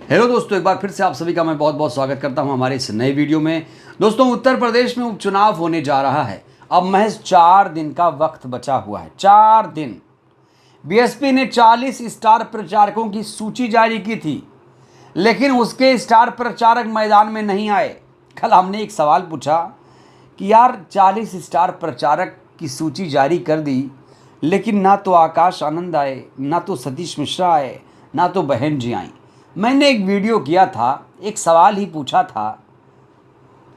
Hello दोस्तों, एक बार फिर से आप सभी का मैं बहुत बहुत स्वागत करता हूं हमारे इस नए वीडियो में। दोस्तों, उत्तर प्रदेश में उपचुनाव होने जा रहा है। अब महज 4 दिन का वक्त बचा हुआ है। 4 दिन। बीएसपी ने 40 स्टार प्रचारकों की सूची जारी की थी, लेकिन उसके स्टार प्रचारक मैदान में नहीं आए। कल हमने एक सवाल पूछा कि यार 40 स्टार प्रचारक की सूची जारी कर दी, लेकिन ना तो आकाश आनंद आए, ना तो सतीश मिश्रा आए, ना तो बहन जी आई। मैंने एक वीडियो किया था, एक सवाल ही पूछा था,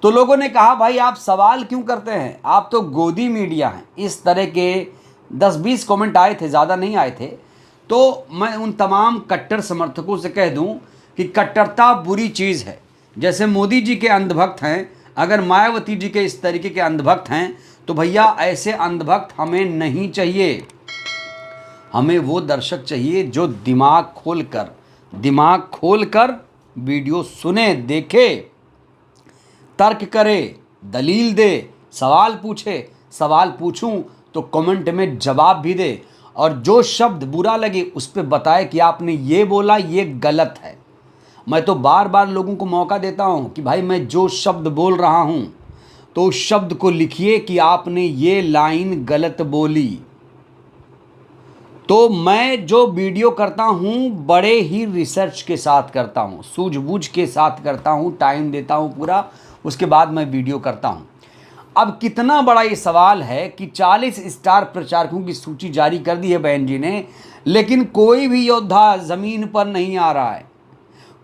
तो लोगों ने कहा भाई आप सवाल क्यों करते हैं, आप तो गोदी मीडिया हैं। इस तरह के 10-20 कमेंट आए थे, ज़्यादा नहीं आए थे। तो मैं उन तमाम कट्टर समर्थकों से कह दूं कि कट्टरता बुरी चीज़ है। जैसे मोदी जी के अंधभक्त हैं, अगर मायावती जी के इस तरीके के अंधभक्त हैं, तो भैया ऐसे अंधभक्त हमें नहीं चाहिए। हमें वो दर्शक चाहिए जो दिमाग खोलकर वीडियो सुने, देखे, तर्क करे, दलील दे, सवाल पूछे। सवाल पूछूं तो कमेंट में जवाब भी दे, और जो शब्द बुरा लगे उस पर बताए कि आपने ये बोला, ये गलत है। मैं तो बार बार लोगों को मौका देता हूं कि भाई मैं जो शब्द बोल रहा हूं तो उस शब्द को लिखिए कि आपने ये लाइन गलत बोली। तो मैं जो वीडियो करता हूं बड़े ही रिसर्च के साथ करता हूं, सूझबूझ के साथ करता हूं, टाइम देता हूं पूरा, उसके बाद मैं वीडियो करता हूं। अब कितना बड़ा ये सवाल है कि 40 स्टार प्रचारकों की सूची जारी कर दी है बहन जी ने, लेकिन कोई भी योद्धा ज़मीन पर नहीं आ रहा है।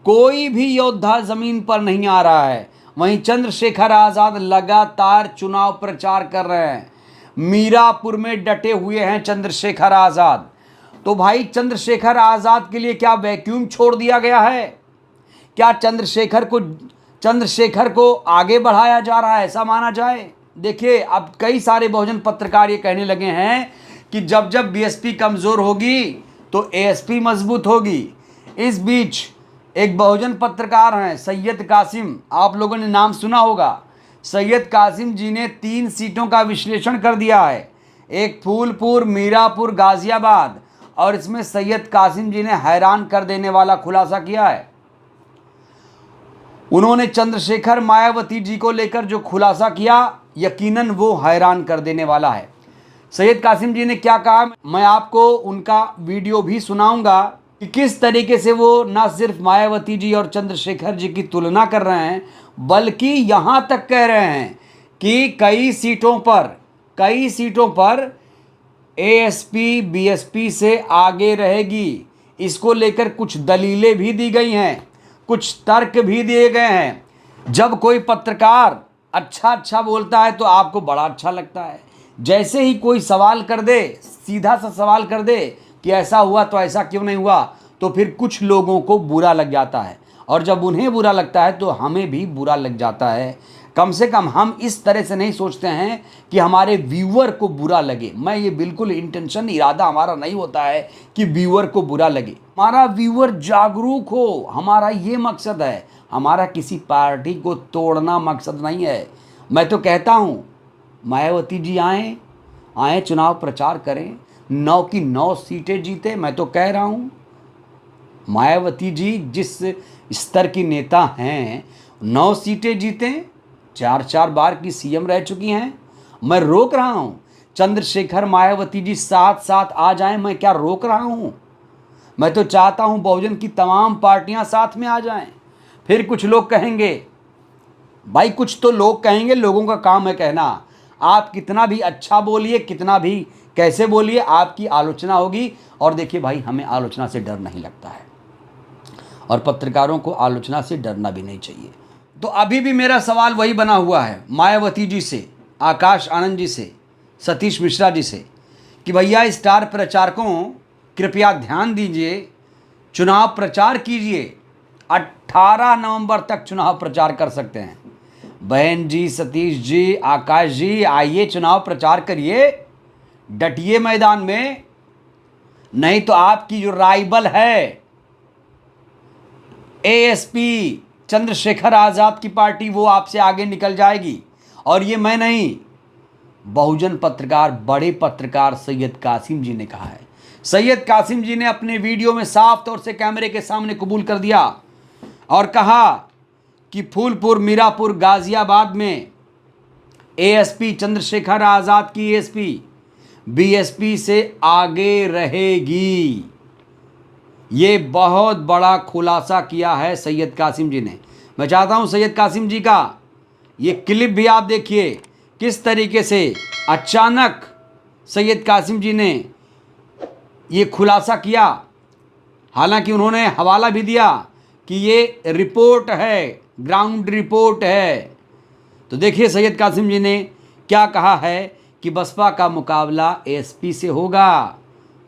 कोई भी योद्धा ज़मीन पर नहीं आ रहा है। वहीं चंद्रशेखर आज़ाद लगातार चुनाव प्रचार कर रहे हैं। मीरापुर में डटे हुए हैं चंद्रशेखर आज़ाद। तो भाई चंद्रशेखर आज़ाद के लिए क्या वैक्यूम छोड़ दिया गया है? क्या चंद्रशेखर को आगे बढ़ाया जा रहा है, ऐसा माना जाए? देखिए, अब कई सारे बहुजन पत्रकार ये कहने लगे हैं कि जब जब बीएसपी कमज़ोर होगी तो एएसपी मजबूत होगी। इस बीच एक बहुजन पत्रकार हैं सैयद कासिम, आप लोगों ने नाम सुना होगा। सैयद कासिम जी ने 3 सीटों का विश्लेषण कर दिया है, एक फूलपुर, मीरापुर, गाजियाबाद, और इसमें सैयद कासिम जी ने हैरान कर देने वाला खुलासा किया है। उन्होंने चंद्रशेखर मायावती जी को लेकर जो खुलासा किया, यकीनन वो हैरान कर देने वाला है। सैयद कासिम जी ने क्या कहा, मैं आपको उनका वीडियो भी सुनाऊंगा कि किस तरीके से वो ना सिर्फ मायावती जी और चंद्रशेखर जी की तुलना कर रहे हैं, बल्कि यहाँ तक कह रहे हैं कि कई सीटों पर एएसपी बीएसपी से आगे रहेगी। इसको लेकर कुछ दलीलें भी दी गई हैं, कुछ तर्क भी दिए गए हैं। जब कोई पत्रकार अच्छा बोलता है तो आपको बड़ा अच्छा लगता है। जैसे ही कोई सवाल कर दे, सीधा सा सवाल कर दे कि ऐसा हुआ तो ऐसा क्यों नहीं हुआ, तो फिर कुछ लोगों को बुरा लग जाता है, और जब उन्हें बुरा लगता है तो हमें भी बुरा लग जाता है। कम से कम हम इस तरह से नहीं सोचते हैं कि हमारे व्यूअर को बुरा लगे। मैं ये बिल्कुल इंटेंशन, इरादा हमारा नहीं होता है कि व्यूअर को बुरा लगे। हमारा व्यूअर जागरूक हो, हमारा ये मकसद है। हमारा किसी पार्टी को तोड़ना मकसद नहीं है। मैं तो कहता हूँ मायावती जी आए चुनाव प्रचार करें, 9 की 9 सीटें जीते। मैं तो कह रहा हूँ मायावती जी जिस स्तर की नेता हैं, 9 सीटें जीतें, 4 बार की सीएम रह चुकी हैं। मैं रोक रहा हूँ चंद्रशेखर मायावती जी साथ आ जाएं, मैं क्या रोक रहा हूँ? मैं तो चाहता हूँ बहुजन की तमाम पार्टियां साथ में आ जाएं। फिर कुछ लोग कहेंगे, भाई कुछ तो लोग कहेंगे, लोगों का काम है कहना। आप कितना भी अच्छा बोलिए, कितना भी कैसे बोलिए, आपकी आलोचना होगी। और देखिए भाई, हमें आलोचना से डर नहीं लगता है, और पत्रकारों को आलोचना से डरना भी नहीं चाहिए। तो अभी भी मेरा सवाल वही बना हुआ है मायावती जी से, आकाश आनंद जी से, सतीश मिश्रा जी से, कि भैया स्टार प्रचारकों कृपया ध्यान दीजिए, चुनाव प्रचार कीजिए। 18 नवंबर तक चुनाव प्रचार कर सकते हैं। बहन जी, सतीश जी, आकाश जी, आइए चुनाव प्रचार करिए, डटिए मैदान में। नहीं तो आपकी जो राइवल है एएसपी चंद्रशेखर आज़ाद की पार्टी, वो आपसे आगे निकल जाएगी। और ये मैं नहीं, बहुजन पत्रकार, बड़े पत्रकार सैयद कासिम जी ने कहा है। सैयद कासिम जी ने अपने वीडियो में साफ तौर से कैमरे के सामने कबूल कर दिया और कहा कि फूलपुर, मीरापुर, गाजियाबाद में एएसपी चंद्रशेखर आज़ाद की एएसपी बीएसपी से आगे रहेगी। ये बहुत बड़ा खुलासा किया है सैयद कासिम जी ने। मैं चाहता हूं सैयद कासिम जी का ये क्लिप भी आप देखिए, किस तरीके से अचानक सैयद कासिम जी ने ये खुलासा किया। हालांकि उन्होंने हवाला भी दिया कि ये रिपोर्ट है, ग्राउंड रिपोर्ट है। तो देखिए सैयद कासिम जी ने क्या कहा है कि बसपा का मुकाबला एएसपी से होगा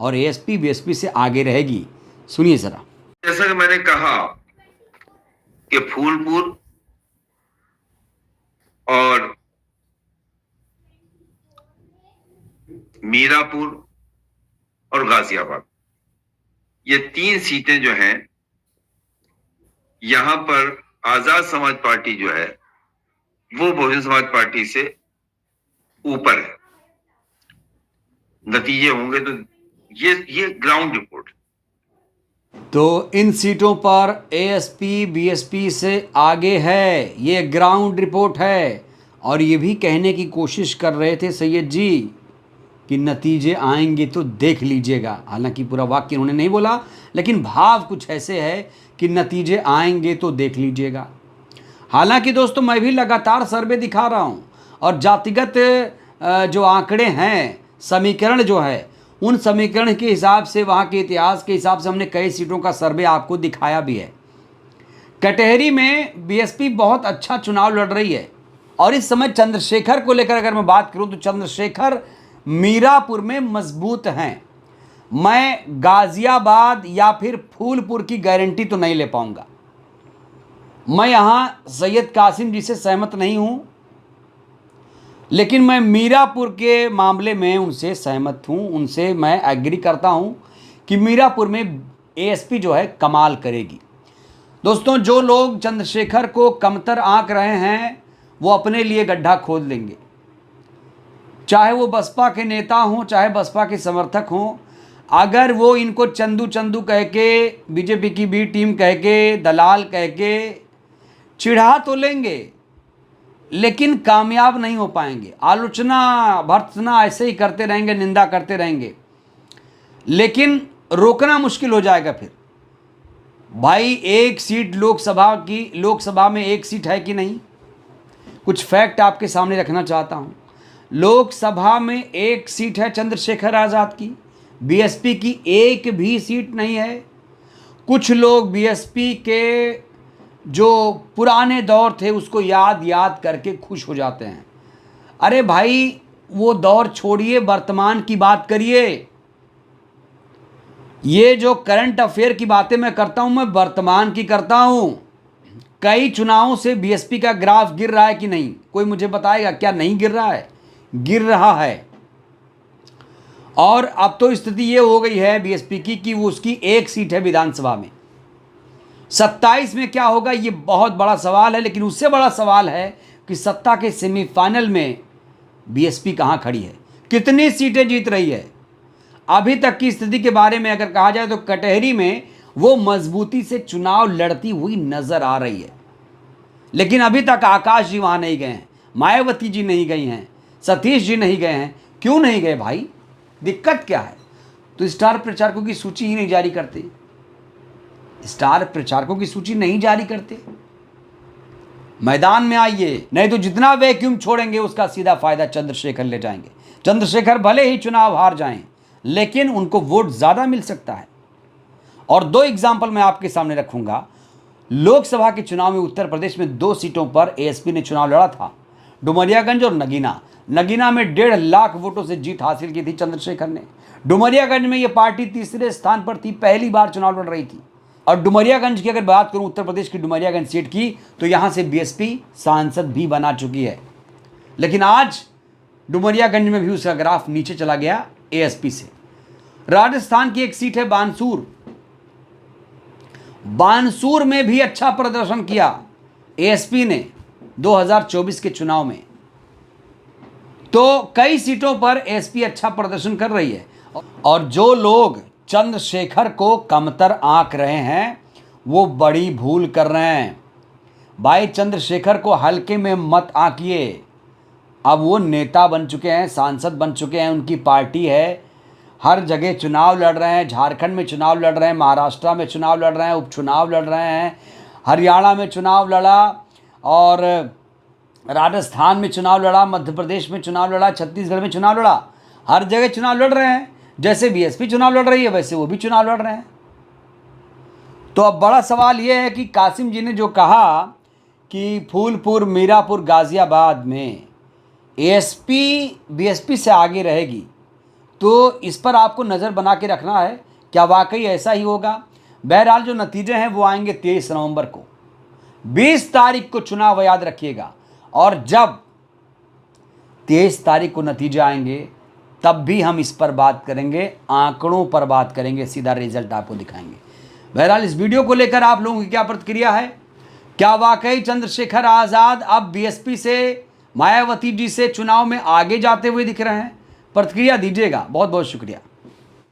और एएसपी बीएसपी से आगे रहेगी। सुनिए जरा। जैसा कि मैंने कहा कि फूलपुर और मीरापुर और गाजियाबाद, ये 3 सीटें जो हैं, यहां पर आजाद समाज पार्टी जो है वो बहुजन समाज पार्टी से ऊपर है। नतीजे होंगे तो ये ग्राउंड रिपोर्ट। तो इन सीटों पर एएसपी बीएसपी से आगे है, ये ग्राउंड रिपोर्ट है। और ये भी कहने की कोशिश कर रहे थे सैयद जी कि नतीजे आएंगे तो देख लीजिएगा। हालांकि पूरा वाक्य उन्होंने नहीं बोला, लेकिन भाव कुछ ऐसे है कि नतीजे आएंगे तो देख लीजिएगा। हालांकि दोस्तों मैं भी लगातार सर्वे दिखा रहा हूं और जातिगत जो आंकड़े हैं, समीकरण जो है, उन समीकरण के हिसाब से, वहाँ के इतिहास के हिसाब से हमने कई सीटों का सर्वे आपको दिखाया भी है। कटहरी में बीएसपी बहुत अच्छा चुनाव लड़ रही है और इस समय चंद्रशेखर को लेकर अगर मैं बात करूं तो चंद्रशेखर मीरापुर में मजबूत हैं। मैं गाजियाबाद या फिर फूलपुर की गारंटी तो नहीं ले पाऊंगा। मैं यहां सैयद कासिम जी से सहमत नहीं हूं, लेकिन मैं मीरापुर के मामले में उनसे सहमत हूं। उनसे मैं एग्री करता हूं कि मीरापुर में एएसपी जो है कमाल करेगी। दोस्तों, जो लोग चंद्रशेखर को कमतर आंक रहे हैं वो अपने लिए गड्ढा खोद लेंगे, चाहे वो बसपा के नेता हों, चाहे बसपा के समर्थक हों। अगर वो इनको चंदू चंदू कह के, बीजेपी की बी टीम कह के, दलाल कह के चिढ़ा तो लेंगे, लेकिन कामयाब नहीं हो पाएंगे। आलोचना भर्त्सना ऐसे ही करते रहेंगे, निंदा करते रहेंगे, लेकिन रोकना मुश्किल हो जाएगा। फिर भाई, एक सीट लोकसभा में एक सीट है कि नहीं? कुछ फैक्ट आपके सामने रखना चाहता हूं। लोकसभा में एक सीट है चंद्रशेखर आज़ाद की, बीएसपी की एक भी सीट नहीं है। कुछ लोग बीएसपी के जो पुराने दौर थे उसको याद करके खुश हो जाते हैं। अरे भाई, वो दौर छोड़िए, वर्तमान की बात करिए। ये जो करंट अफेयर की बातें मैं करता हूं, मैं वर्तमान की करता हूं। कई चुनावों से बीएसपी का ग्राफ गिर रहा है कि नहीं? कोई मुझे बताएगा क्या नहीं गिर रहा है? गिर रहा है। और अब तो स्थिति ये हो गई है बीएसपी की कि वो उसकी एक सीट है विधानसभा में। 27 में क्या होगा ये बहुत बड़ा सवाल है, लेकिन उससे बड़ा सवाल है कि सत्ता के सेमीफाइनल में बीएसपी कहां खड़ी है, कितनी सीटें जीत रही है। अभी तक की स्थिति के बारे में अगर कहा जाए तो कटहरी में वो मजबूती से चुनाव लड़ती हुई नजर आ रही है, लेकिन अभी तक आकाश जी वहां नहीं गए हैं, मायावती जी नहीं गई हैं, सतीश जी नहीं गए हैं। क्यों नहीं गए भाई? दिक्कत क्या है? तो स्टार प्रचारकों की सूची ही नहीं जारी करते। स्टार प्रचारकों की सूची नहीं जारी करते। मैदान में आइए, नहीं तो जितना वैक्यूम छोड़ेंगे उसका सीधा फायदा चंद्रशेखर ले जाएंगे। चंद्रशेखर भले ही चुनाव हार जाएं, लेकिन उनको वोट ज्यादा मिल सकता है। और 2 एग्जाम्पल मैं आपके सामने रखूंगा। लोकसभा के चुनाव में उत्तर प्रदेश में 2 सीटों पर एएसपी ने चुनाव लड़ा था, डुमरियागंज और नगीना में 1.5 लाख वोटों से जीत हासिल की थी चंद्रशेखर ने। डुमरियागंज में यह पार्टी तीसरे स्थान पर थी, पहली बार चुनाव लड़ रही थी। और डुमरियागंज की अगर बात करूं, उत्तर प्रदेश की डुमरियागंज सीट की, तो यहां से बीएसपी सांसद भी बना चुकी है। लेकिन आज डुमरियागंज में भी उसका ग्राफ नीचे चला गया एएसपी से। राजस्थान की एक सीट है बानसूर में भी अच्छा प्रदर्शन किया एएसपी ने 2024 के चुनाव में। तो कई सीटों पर एएसपी अच्छा प्रदर्शन कर रही है। और जो लोग चंद्रशेखर को कमतर आंक रहे हैं वो बड़ी भूल कर रहे हैं। भाई चंद्रशेखर को हल्के में मत आंकिए। अब वो नेता बन चुके हैं, सांसद बन चुके हैं, उनकी पार्टी है, हर जगह चुनाव लड़ रहे हैं। झारखंड में चुनाव लड़ रहे हैं, महाराष्ट्र में चुनाव लड़ रहे हैं, उपचुनाव लड़ रहे हैं, हरियाणा में चुनाव लड़ा और राजस्थान में चुनाव लड़ा, मध्य प्रदेश में चुनाव लड़ा, छत्तीसगढ़ में चुनाव लड़ा। हर जगह चुनाव लड़ रहे हैं। जैसे बीएसपी चुनाव लड़ रही है वैसे वो भी चुनाव लड़ रहे हैं। तो अब बड़ा सवाल ये है कि कासिम जी ने जो कहा कि फूलपुर, मीरापुर, गाजियाबाद में एएसपी बीएसपी से आगे रहेगी, तो इस पर आपको नज़र बना के रखना है। क्या वाकई ऐसा ही होगा? बहरहाल जो नतीजे हैं वो आएंगे 23 नवंबर को। 20 तारीख को चुनाव याद रखिएगा। और जब 23 तारीख को नतीजे आएंगे तब भी हम इस पर बात करेंगे, आंकड़ों पर बात करेंगे, सीधा रिजल्ट आपको दिखाएंगे। बहरहाल इस वीडियो को लेकर आप लोगों की क्या प्रतिक्रिया है? क्या वाकई चंद्रशेखर आज़ाद अब बीएसपी से, मायावती जी से चुनाव में आगे जाते हुए दिख रहे हैं? प्रतिक्रिया दीजिएगा। बहुत बहुत शुक्रिया।